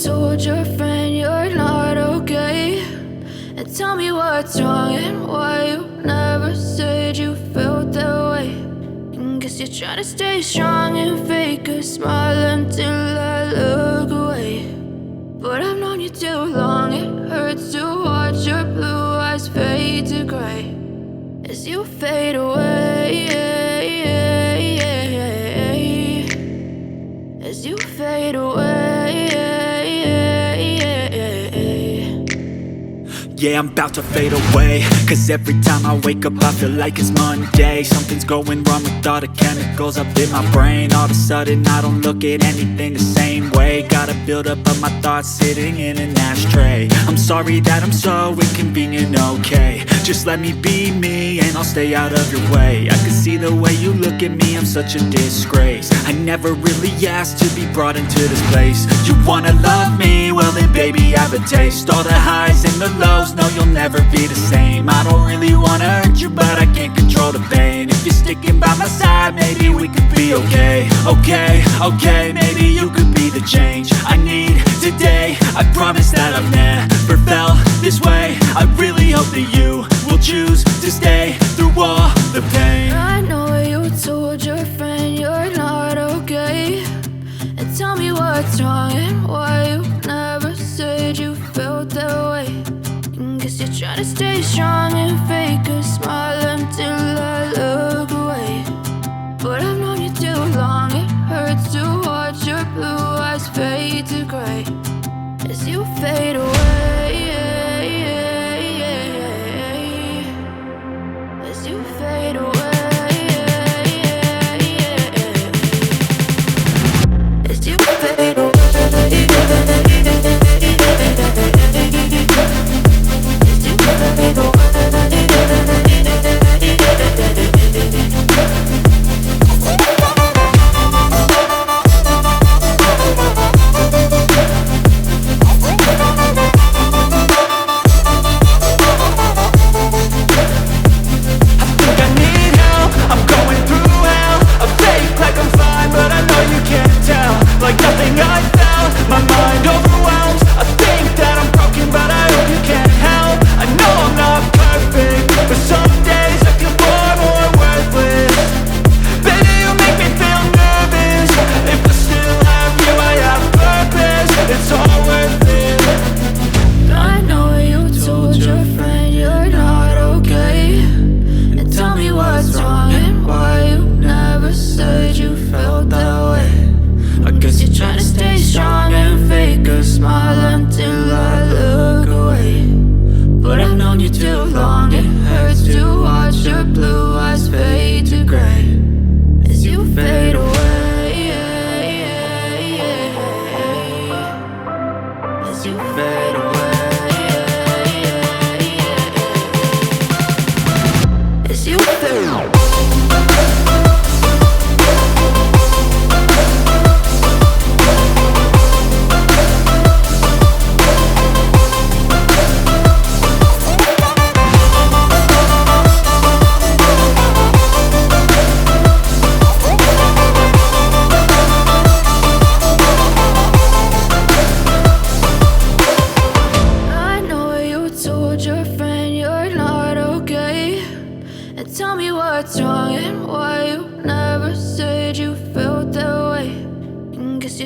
told your friend you're not okay, and tell me what's wrong and why you never said you felt that way. And guess you're trying to stay strong and fake a smile until I look away. But I've known you too long, it hurts to watch your blue eyes fade to gray as you fade away, as you fade away. Yeah, I'm about to fade away, cause every time I wake up I feel like it's Monday. Something's going wrong with all the chemicals up in my brain. All of a sudden I don't look at anything the same way. Gotta build up of my thoughts sitting in an ashtray. I'm sorry that I'm so inconvenient, okay. Just let me be me and I'll stay out of your way. I can see the way you look at me, I'm such a disgrace. I never really asked to be brought into this place. You wanna love me? Well then baby I have a taste. All the highs and the lows, no you'll never be the same. I don't really wanna hurt you but I can't control the pain. If you're sticking by my side maybe we could be okay. Okay, maybe you could be the change I need today. I promise that I've never felt this way. I really hope that you will choose to stay through all the pain. I know you told your friend you're not okay, and tell me what's wrong and why you never said you felt that way. And guess you're trying to stay strong and fake a smile until I look away. But I've known you too long, it hurts to watch your blue eyes fade to gray as you fade away.